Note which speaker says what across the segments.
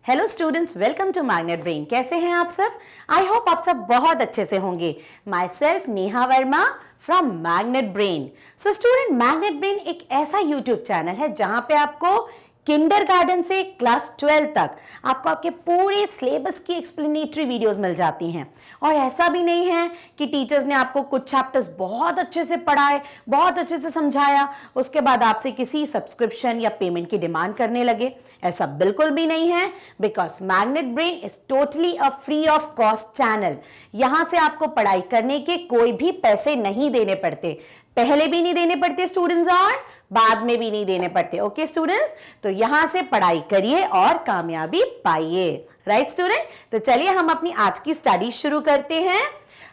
Speaker 1: Hello students, welcome to magnet brain. कैसे हैं आप सब? आई होप आप सब बहुत अच्छे से होंगे। My self Neha Verma from magnet brain. So student, magnet brain एक ऐसा यूट्यूब चैनल है जहां पे आपको किंडरगार्टन से क्लास 12 तक आपको आपके पूरे सिलेबस की एक्सप्लेनेटरी वीडियोस मिल जाती हैं। और ऐसा भी नहीं है कि टीचर्स ने आपको कुछ चैप्टर्स बहुत अच्छे से पढ़ाए, बहुत अच्छे से समझाया, उसके बाद आपसे किसी सब्सक्रिप्शन या पेमेंट की डिमांड करने लगे। ऐसा बिल्कुल भी नहीं है, because magnet brain is totally a free of cost channel. यहां से आपको पढ़ाई करने के कोई भी पैसे नहीं देने पड़ते, पहले भी नहीं देने पड़ते स्टूडेंट्स और बाद में भी नहीं देने पड़ते। ओके स्टूडेंट्स, तो यहां से पढ़ाई करिए और कामयाबी पाइए। राइट स्टूडेंट, तो चलिए हम अपनी आज की स्टडी शुरू करते हैं।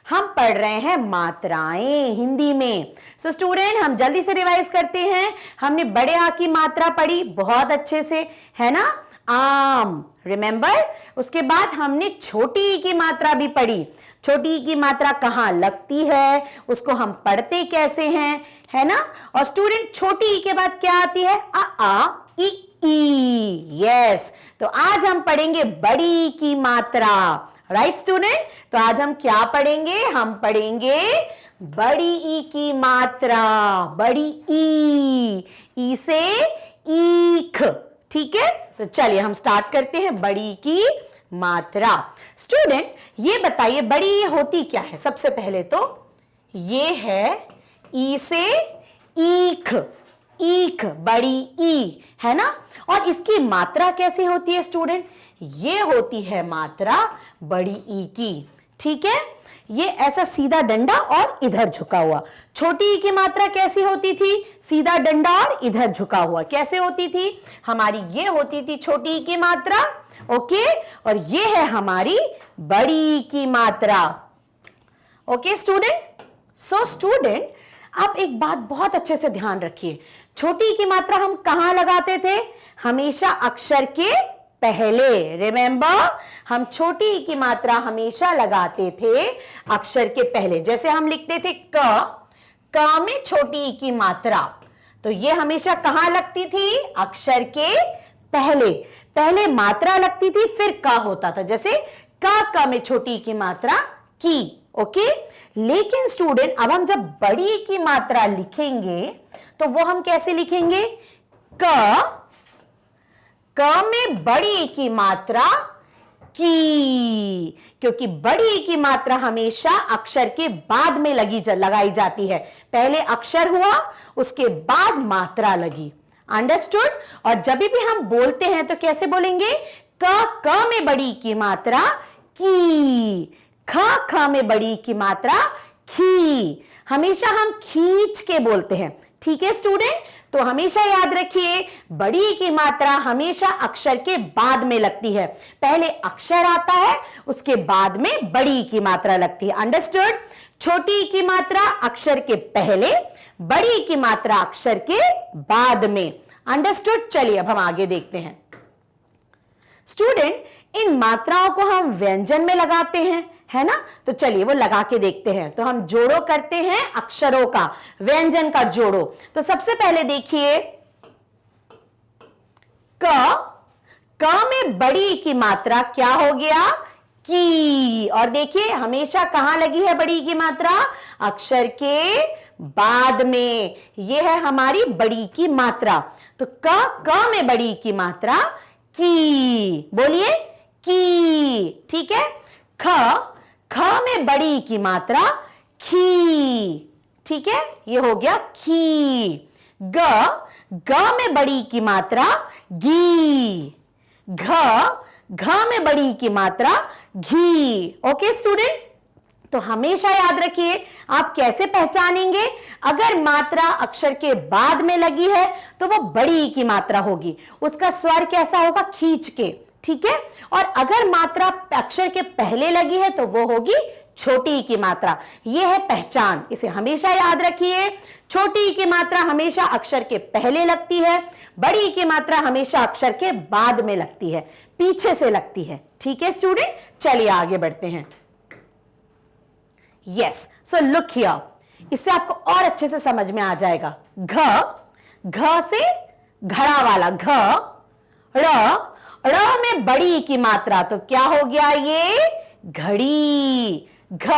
Speaker 1: हम पढ़ रहे हैं मात्राएं हिंदी में। सो स्टूडेंट, हम जल्दी से रिवाइज करते हैं। हमने बड़े आ की मात्रा पढ़ी बहुत अच्छे से, है ना, आम, रिमेंबर। उसके बाद हमने छोटी ई की मात्रा भी पढ़ी। छोटी ई की मात्रा कहां लगती है, उसको हम पढ़ते कैसे हैं, है ना। और स्टूडेंट, छोटी ई के बाद क्या आती है? आ ई ई। यस, तो आज हम पढ़ेंगे बड़ी ई की मात्रा। राइट स्टूडेंट, तो आज हम क्या पढ़ेंगे? हम पढ़ेंगे बड़ी ई की मात्रा। बड़ी ई से ईख। ठीक है, तो चलिए हम स्टार्ट करते हैं बड़ी की मात्रा। स्टूडेंट, ये बताइए बड़ी होती क्या है? सबसे पहले तो ये है ई से ईख। ईख, बड़ी ई, है ना। और इसकी मात्रा कैसे होती है स्टूडेंट? ये होती है मात्रा बड़ी ई की। ठीक है, ये ऐसा सीधा डंडा और इधर झुका हुआ। छोटी ई की मात्रा कैसी होती थी? सीधा डंडा और इधर झुका हुआ। कैसे होती थी? हमारी ये होती थी छोटी ई की मात्रा। ओके, और ये है हमारी बड़ी ई की मात्रा। ओके स्टूडेंट, सो स्टूडेंट, आप एक बात बहुत अच्छे से ध्यान रखिए। छोटी ई की मात्रा हम कहां लगाते थे? हमेशा अक्षर के पहले। रिमेंबर, हम छोटी ई की मात्रा हमेशा लगाते थे अक्षर के पहले। जैसे हम लिखते थे क में छोटी ई की मात्रा, तो ये हमेशा कहां लगती थी? अक्षर के पहले। पहले मात्रा लगती थी, फिर का होता था। जैसे का में छोटी ई की मात्रा की। ओके, लेकिन स्टूडेंट, अब हम जब बड़ी ई की मात्रा लिखेंगे तो वो हम कैसे लिखेंगे? क में बड़ी ई की मात्रा की, क्योंकि बड़ी ई की मात्रा हमेशा अक्षर के बाद में लगाई जाती है। पहले अक्षर हुआ, उसके बाद मात्रा लगी। अंडरस्टूड? और जब भी हम बोलते हैं तो कैसे बोलेंगे? क में बड़ी ई की मात्रा की, ख में बड़ी ई की मात्रा खी। हमेशा हम खींच के बोलते हैं। ठीक है स्टूडेंट, तो हमेशा याद रखिए बड़ी ई की मात्रा हमेशा अक्षर के बाद में लगती है। पहले अक्षर आता है, उसके बाद में बड़ी ई की मात्रा लगती है। अंडरस्टूड? छोटी ई की मात्रा अक्षर के पहले, बड़ी ई की मात्रा अक्षर के बाद में। अंडरस्टूड? चलिए अब हम आगे देखते हैं। स्टूडेंट, इन मात्राओं को हम व्यंजन में लगाते हैं, है ना। तो चलिए वो लगा के देखते हैं। तो हम जोड़ो करते हैं अक्षरों का, व्यंजन का जोड़ो। तो सबसे पहले देखिए क में बड़ी ई की मात्रा क्या हो गया? की। और देखिए हमेशा कहां लगी है बड़ी ई की मात्रा? अक्षर के बाद में। यह है हमारी बड़ी ई की मात्रा। तो क में बड़ी ई की मात्रा की। बोलिए की। ठीक है, ख में बड़ी ई की मात्रा खी। ठीक है, ये हो गया खी। ग में बड़ी ई की मात्रा गी। घ में बड़ी ई की मात्रा घी। ओके स्टूडेंट, तो हमेशा याद रखिए, आप कैसे पहचानेंगे? अगर मात्रा अक्षर के बाद में लगी है तो वो बड़ी ई की मात्रा होगी। उसका स्वर कैसा होगा? खींच के। ठीक है, और अगर मात्रा अक्षर के पहले लगी है तो वो होगी छोटी ई की मात्रा। यह है पहचान, इसे हमेशा याद रखिए। छोटी ई की मात्रा हमेशा अक्षर के पहले लगती है, बड़ी ई की मात्रा हमेशा अक्षर के बाद में लगती है, पीछे से लगती है। ठीक है स्टूडेंट, चलिए आगे बढ़ते हैं। यस, सो लुक हियर, इससे आपको और अच्छे से समझ में आ जाएगा। घ से घड़ा वाला घ, ड़ ड़ में बड़ी की मात्रा, तो क्या हो गया ये घड़ी। घ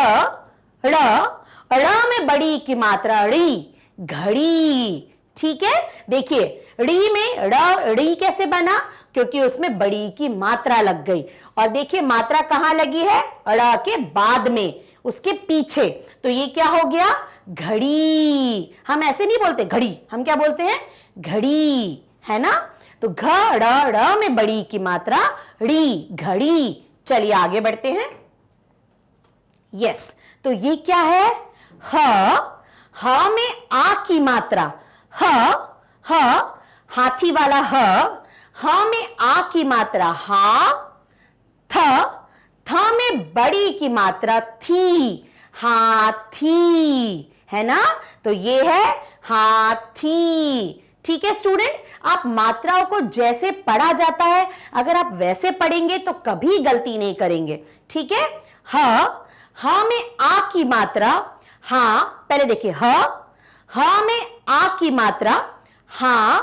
Speaker 1: ड़ में बड़ी की मात्रा ड़ी, घड़ी। ठीक है, देखिए ड़ी में ड़ी कैसे बना, क्योंकि उसमें बड़ी की मात्रा लग गई। और देखिए मात्रा कहां लगी है, ड़ के बाद में, उसके पीछे, तो ये क्या हो गया घड़ी। हम ऐसे नहीं बोलते घड़ी, हम क्या बोलते हैं घड़ी, है ना। तो घ ड़ में बड़ी की मात्रा ड़ी, घड़ी। चलिए आगे बढ़ते हैं। यस, तो ये क्या है, ह में आ की मात्रा, ह हाथी वाला ह में आ की मात्रा हा, थ में बड़ी की मात्रा थी, हाथी, है ना। तो ये है हाथी। ठीक है स्टूडेंट, आप मात्राओं को जैसे पढ़ा जाता है अगर आप वैसे पढ़ेंगे तो कभी गलती नहीं करेंगे। ठीक है, ह में आ की मात्रा हा, पहले देखिए ह में आ की मात्रा हा,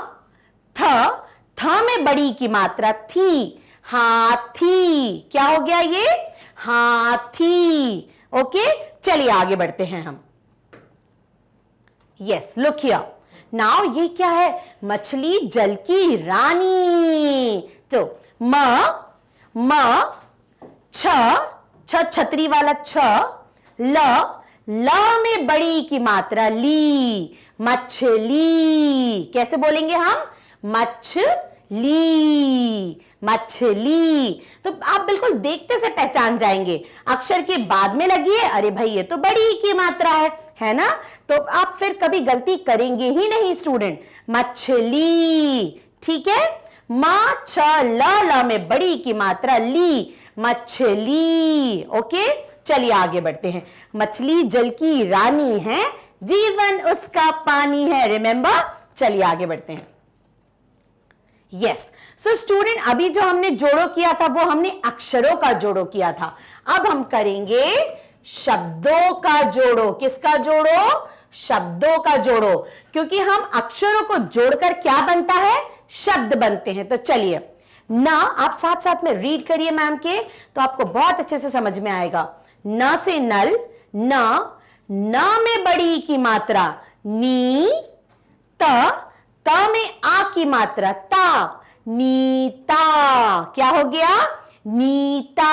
Speaker 1: थ में बड़ी की मात्रा थी, हाथी। क्या हो गया ये हाथी। ओके, चलिए आगे बढ़ते हैं हम। यस, लुक हियर नाउ, ये क्या है, मछली जल की रानी। तो म छ छतरी वाला छ, ल में बड़ी की मात्रा ली, मछली। कैसे बोलेंगे हम, मछली, मछली। तो आप बिल्कुल देखते से पहचान जाएंगे, अक्षर के बाद में लगी है, अरे भाई ये तो बड़ी की मात्रा है ना। तो आप फिर कभी गलती करेंगे ही नहीं स्टूडेंट, मछली। ठीक है, म छ ल में बड़ी की मात्रा ली, मछली। ओके, चलिए आगे बढ़ते हैं। मछली जल की रानी है, जीवन उसका पानी है, रिमेंबर। चलिए आगे बढ़ते हैं। यस, सो स्टूडेंट, अभी जो हमने जोड़ो किया था वो हमने अक्षरों का जोड़ो किया था। अब हम करेंगे शब्दों का जोड़ो। किसका जोड़ो, शब्दों का जोड़ो, क्योंकि हम अक्षरों को जोड़कर क्या बनता है, शब्द बनते हैं। तो चलिए ना, आप साथ साथ में रीड करिए मैम के, तो आपको बहुत अच्छे से समझ में आएगा। न से नल, न में बड़ी की मात्रा नी, त में आ की मात्रा ता, नीता। क्या हो गया, नीता।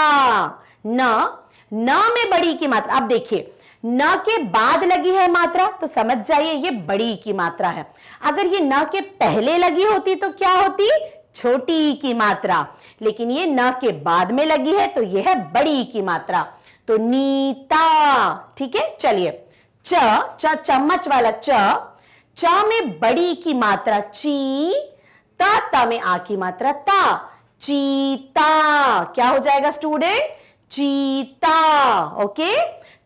Speaker 1: न में बड़ी की मात्रा, अब देखिए न के बाद लगी है मात्रा तो समझ जाइए ये बड़ी की मात्रा है। अगर ये न के पहले लगी होती तो क्या होती, छोटी की मात्रा। लेकिन ये न के बाद में लगी है तो यह है बड़ी की मात्रा, तो नीता। ठीक है, चलिए चम्मच वाला च में बड़ी की मात्रा ची, ता में आ की मात्रा ता, चीता। क्या हो जाएगा स्टूडेंट, चीता। ओके,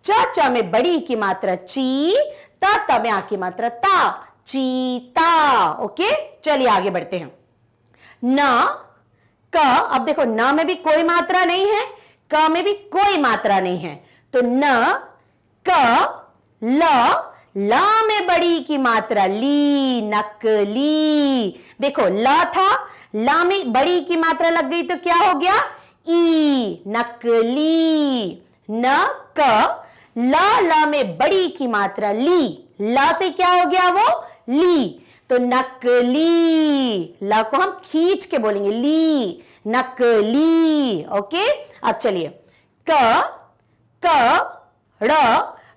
Speaker 1: च में बड़ी की मात्रा ची, ता में आ की मात्रा ता, चीता। ओके, चलिए आगे बढ़ते हैं। न क, अब देखो न में भी कोई मात्रा नहीं है, क में भी कोई मात्रा नहीं है, तो न क ल में बड़ी की मात्रा ली, नकली। देखो ल था, ला में बड़ी की मात्रा लग गई तो क्या हो गया, ई, नकली। न क ला में बड़ी की मात्रा ली, ला से क्या हो गया वो, ली, तो नकली। ला को हम खींच के बोलेंगे ली, नकली। ओके, अब चलिए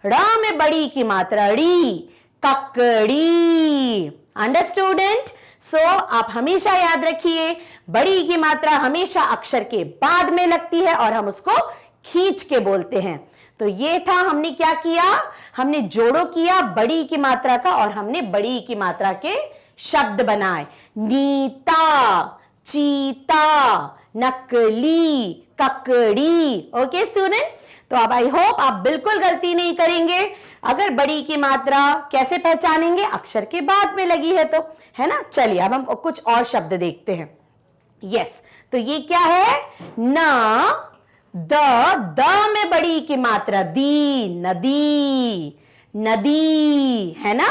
Speaker 1: ड़ में बड़ी की मात्रा ड़ी, ककड़ी। अंडरस्टूडेंट। सो आप हमेशा याद रखिए, बड़ी की मात्रा हमेशा अक्षर के बाद में लगती है और हम उसको खींच के बोलते हैं। तो ये था, हमने क्या किया, हमने जोड़ो किया बड़ी की मात्रा का और हमने बड़ी की मात्रा के शब्द बनाए। नीता, चीता, नकली, ककड़ी। ओके स्टूडेंट, तो अब आई होप आप बिल्कुल गलती नहीं करेंगे। अगर बड़ी की मात्रा कैसे पहचानेंगे, अक्षर के बाद में लगी है तो, है ना। चलिए अब हम कुछ और शब्द देखते हैं। यस, तो ये क्या है, ना, द में बड़ी की मात्रा दी, नदी, नदी, है ना।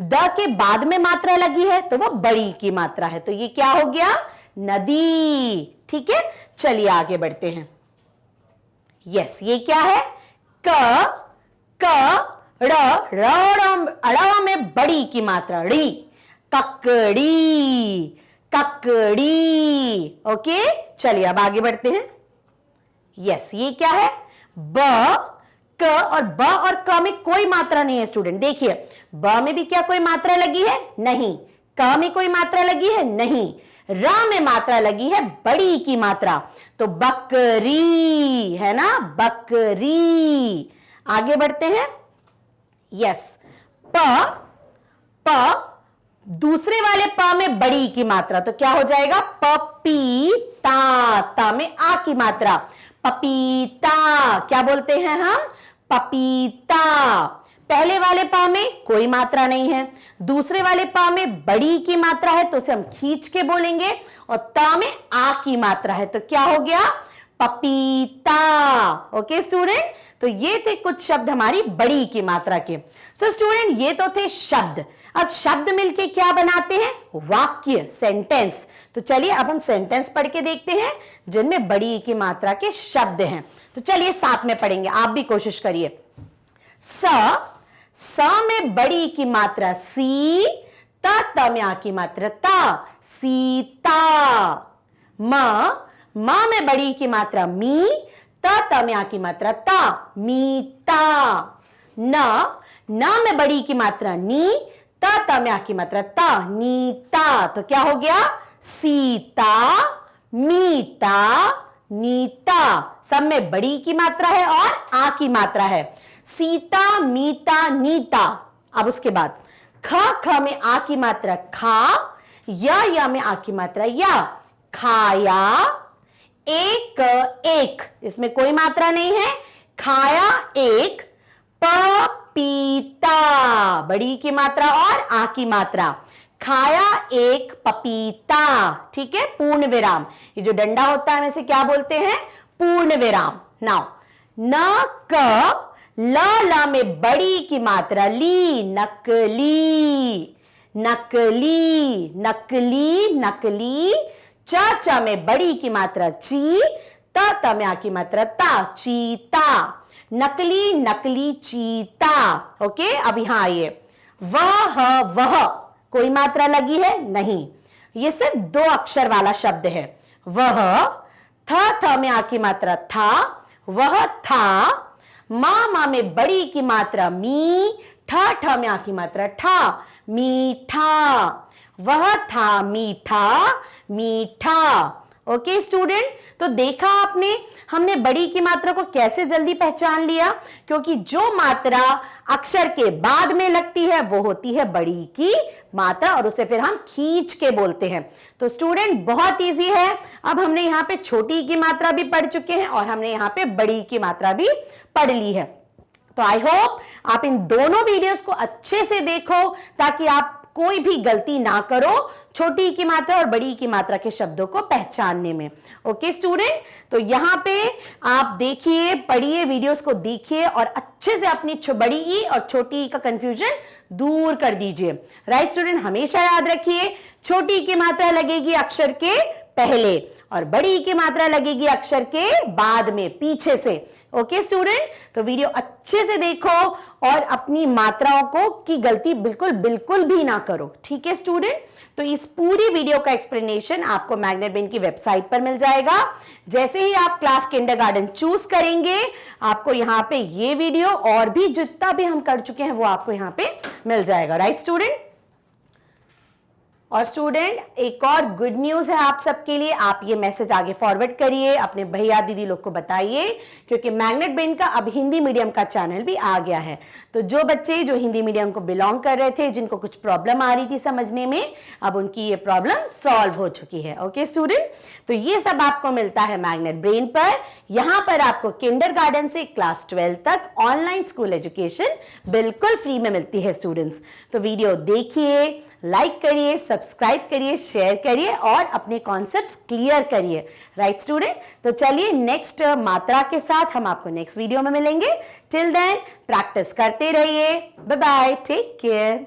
Speaker 1: द के बाद में मात्रा लगी है तो वो बड़ी की मात्रा है, तो ये क्या हो गया, नदी। ठीक है, चलिए आगे बढ़ते हैं। यस, ये क्या है? क ड़ ड़ में बड़ी की मात्रा ड़ी, ककड़ी, ककड़ी। ओके, चलिए अब आगे बढ़ते हैं। यस, ये क्या है? ब और क में कोई मात्रा नहीं है स्टूडेंट। देखिए, ब में भी क्या कोई मात्रा लगी है? नहीं। क में कोई मात्रा लगी है? नहीं। र में मात्रा लगी है, बड़ी की मात्रा, तो बकरी है ना, बकरी। आगे बढ़ते हैं। यस, प दूसरे वाले प में बड़ी की मात्रा, तो क्या हो जाएगा? पपीता। ता में आ की मात्रा, पपीता। क्या बोलते हैं हम? पपीता। पहले वाले पा में कोई मात्रा नहीं है, दूसरे वाले पा में बड़ी की मात्रा है, तो उसे हम खींच के बोलेंगे, और ता में आ की मात्रा है, तो क्या हो गया? पपीता। ओके स्टूडेंट, तो ये थे कुछ शब्द हमारी बड़ी की मात्रा के। सो स्टूडेंट, ये तो थे शब्द। अब शब्द मिलके क्या बनाते हैं? वाक्य, सेंटेंस। तो चलिए अब हम सेंटेंस पढ़ के देखते हैं जिनमें बड़ी की मात्रा के शब्द हैं। तो चलिए साथ में पढ़ेंगे, आप भी कोशिश करिए। स में बड़ी की मात्रा सी, त में आ की मात्रा ता, सीता। म में बड़ी की मात्रा मी, त में आ की मात्रा ता, मीता। न में बड़ी की मात्रा नी, त में आ की मात्रा ता, नीता। तो क्या हो गया? सीता, मीता, नीता। सब में बड़ी की मात्रा है और आ की मात्रा है। सीता, मीता, नीता। अब उसके बाद ख में आ की मात्रा खा, या में आ की मात्रा या, खाया। एक, इसमें कोई मात्रा नहीं है, खाया एक। पपीता, बड़ी की मात्रा और आ की मात्रा, खाया एक पपीता। ठीक है, पूर्ण विराम। ये जो डंडा होता है इसे क्या बोलते हैं? पूर्ण विराम। नाउ न ला में बड़ी की मात्रा ली, नकली, नकली, नकली, नकली। च में बड़ी की मात्रा ची, त में आ की मात्रा ता, चीता। नकली, नकली, चीता। ओके, अब यहां आइए। वह कोई मात्रा लगी है? नहीं, ये सिर्फ 2 अक्षर वाला शब्द है। वह, थ में आ की मात्रा था, वह था। मा में बड़ी की मात्रा मी, ठ में आ की मात्रा ठा, मीठा। वह था मीठा, मीठा। ओके स्टूडेंट, तो देखा आपने हमने बड़ी की मात्रा को कैसे जल्दी पहचान लिया, क्योंकि जो मात्रा अक्षर के बाद में लगती है वो होती है बड़ी की मात्रा, और उसे फिर हम खींच के बोलते हैं। तो स्टूडेंट बहुत इजी है। अब हमने यहाँ पे छोटी की मात्रा भी पढ़ चुके हैं और हमने यहाँ पे बड़ी की मात्रा भी पढ़ ली है। तो आई होप आप इन दोनों वीडियोस को अच्छे से देखो ताकि आप कोई भी गलती ना करो छोटी की मात्रा और बड़ी की मात्रा के शब्दों को पहचानने में। ओके स्टूडेंट, तो यहाँ पे आप देखिए, पढ़िए, वीडियोस को देखिए और अच्छे से अपनी बड़ी ई और छोटी ई का कंफ्यूजन दूर कर दीजिए। राइट स्टूडेंट, हमेशा याद रखिए छोटी की मात्रा लगेगी अक्षर के पहले और बड़ी की मात्रा लगेगी अक्षर के बाद में, पीछे से। ओके स्टूडेंट, तो वीडियो अच्छे से देखो और अपनी मात्राओं को की गलती बिल्कुल भी ना करो। ठीक है स्टूडेंट, तो इस पूरी वीडियो का एक्सप्लेनेशन आपको मैग्नेट ब्रेन की वेबसाइट पर मिल जाएगा। जैसे ही आप क्लास किंडरगार्टन चूज करेंगे, आपको यहाँ पे ये वीडियो और भी जितना भी हम कर चुके हैं वो आपको यहाँ पे मिल जाएगा। राइट स्टूडेंट, और स्टूडेंट एक और गुड न्यूज है आप सबके लिए, आप ये मैसेज आगे फॉरवर्ड करिए, अपने भैया दीदी लोग को बताइए, क्योंकि मैग्नेट ब्रेन का अब हिंदी मीडियम का चैनल भी आ गया है। तो जो बच्चे जो हिंदी मीडियम को बिलोंग कर रहे थे, जिनको कुछ प्रॉब्लम आ रही थी समझने में, अब उनकी ये प्रॉब्लम सॉल्व हो चुकी है। ओके स्टूडेंट, तो ये सब आपको मिलता है मैग्नेट ब्रेन पर। यहाँ पर आपको किंडरगार्टन से क्लास 12 तक ऑनलाइन स्कूल एजुकेशन बिल्कुल फ्री में मिलती है स्टूडेंट्स। तो वीडियो देखिए, लाइक करिए, सब्सक्राइब करिए, शेयर करिए और अपने कॉन्सेप्ट्स क्लियर करिए। राइट स्टूडेंट, तो चलिए नेक्स्ट मात्रा के साथ हम आपको नेक्स्ट वीडियो में मिलेंगे। टिल देन प्रैक्टिस करते रहिए। Bye bye, take care.